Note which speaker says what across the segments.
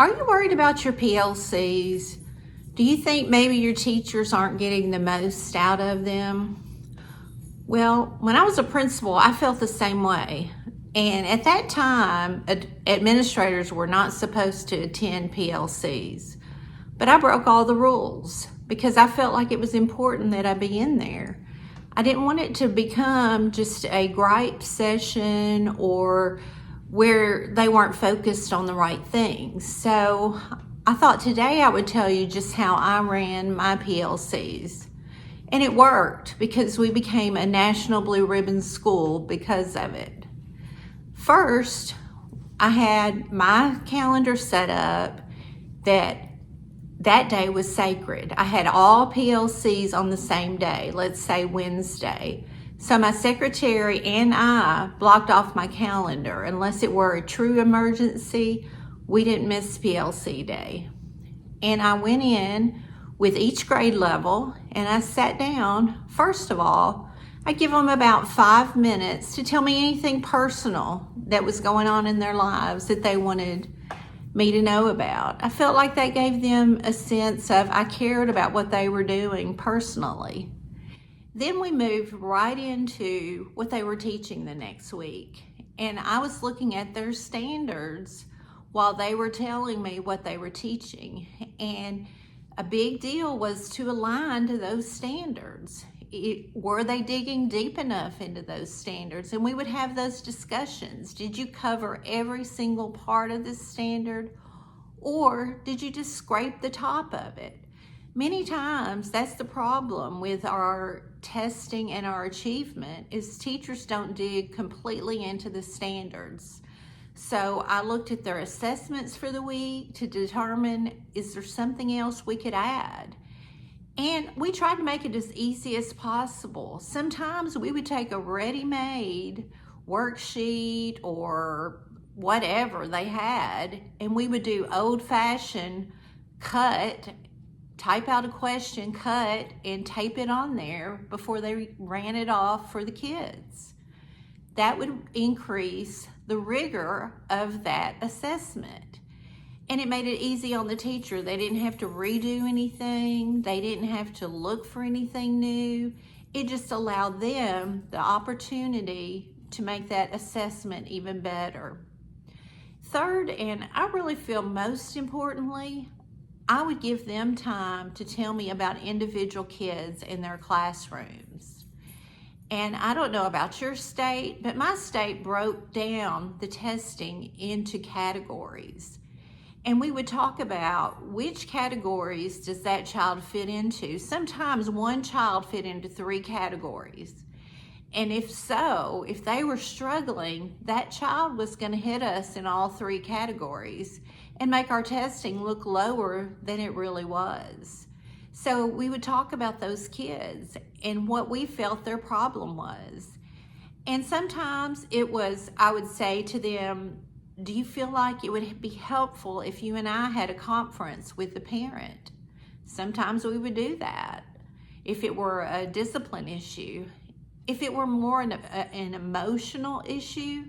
Speaker 1: Are you worried about your PLCs? Do you think maybe your teachers aren't getting the most out of them? Well, when I was a principal, I felt the same way. And at that time, administrators were not supposed to attend PLCs. But I broke all the rules because I felt like it was important that I be in there. I didn't want it to become just a gripe session or where they weren't focused on the right things. So I thought today I would tell you just how I ran my PLCs. And it worked because we became a national blue ribbon school because of it. First, I had my calendar set up that day was sacred. I had all PLCs on the same day, let's say Wednesday. So my secretary and I blocked off my calendar. Unless it were a true emergency, we didn't miss PLC day. And I went in with each grade level and I sat down. First of all, I give them about 5 minutes to tell me anything personal that was going on in their lives that they wanted me to know about. I felt like that gave them a sense of I cared about what they were doing personally. Then we moved right into what they were teaching the next week. And I was looking at their standards while they were telling me what they were teaching. And a big deal was to align to those standards. Were they digging deep enough into those standards? And we would have those discussions. Did you cover every single part of this standard? Or did you just scrape the top of it? Many times that's the problem with our testing and our achievement is teachers don't dig completely into the standards. So I looked at their assessments for the week to determine, is there something else we could add? And we tried to make it as easy as possible. Sometimes we would take a ready-made worksheet or whatever they had, and we would do old-fashioned cut, type out a question, cut, and tape it on there before they ran it off for the kids. That would increase the rigor of that assessment. And it made it easy on the teacher. They didn't have to redo anything. They didn't have to look for anything new. It just allowed them the opportunity to make that assessment even better. Third, and I really feel most importantly, I would give them time to tell me about individual kids in their classrooms. And I don't know about your state, but my state broke down the testing into categories. And we would talk about which categories does that child fit into. Sometimes one child fit into 3 categories. And if so, if they were struggling, that child was going to hit us in all 3 categories and make our testing look lower than it really was. So we would talk about those kids and what we felt their problem was. And sometimes it was, I would say to them, do you feel like it would be helpful if you and I had a conference with the parent? Sometimes we would do that. If it were a discipline issue, if it were more an emotional issue,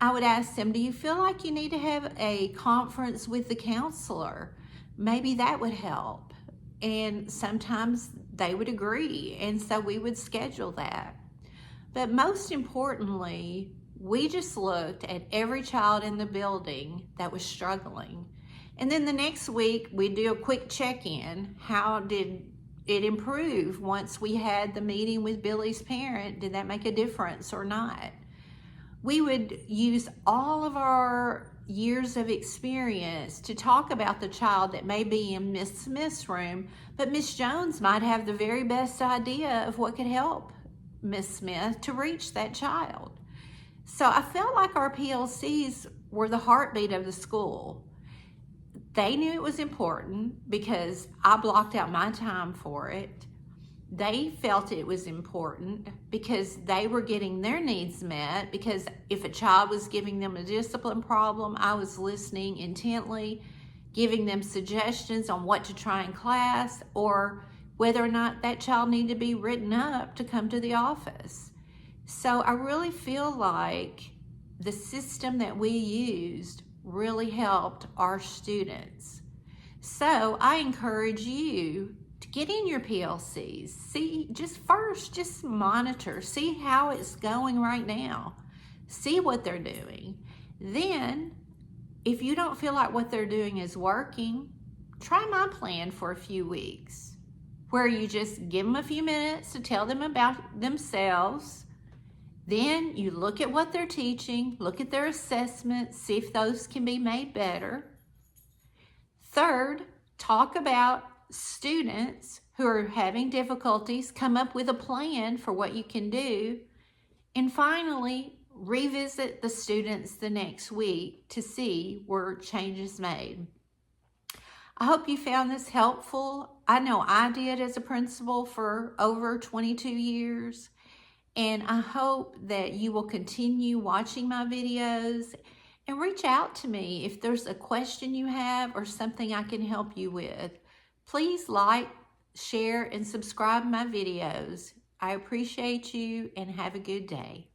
Speaker 1: I would ask them, do you feel like you need to have a conference with the counselor? Maybe that would help. And sometimes they would agree, and so we would schedule that. But most importantly, we just looked at every child in the building that was struggling. And then the next week, we'd do a quick check-in. How did it improve once we had the meeting with Billy's parent? Did that make a difference or not? We would use all of our years of experience to talk about the child that may be in Miss Smith's room, but Miss Jones might have the very best idea of what could help Miss Smith to reach that child. So I felt like our PLCs were the heartbeat of the school. They knew it was important because I blocked out my time for it. They felt it was important because they were getting their needs met, because if a child was giving them a discipline problem, I was listening intently, giving them suggestions on what to try in class or whether or not that child needed to be written up to come to the office. So I really feel like the system that we used really helped our students. So I encourage you to get in your PLCs. See, just monitor, see how it's going right now. See what they're doing. Then, if you don't feel like what they're doing is working, try my plan for a few weeks, where you just give them a few minutes to tell them about themselves. Then you look at what they're teaching, look at their assessments, see if those can be made better. Third, talk about students who are having difficulties, come up with a plan for what you can do. And finally, revisit the students the next week to see where changes made. I hope you found this helpful. I know I did as a principal for over 22 years. And I hope that you will continue watching my videos and reach out to me if there's a question you have or something I can help you with. Please like, share, and subscribe my videos. I appreciate you and have a good day.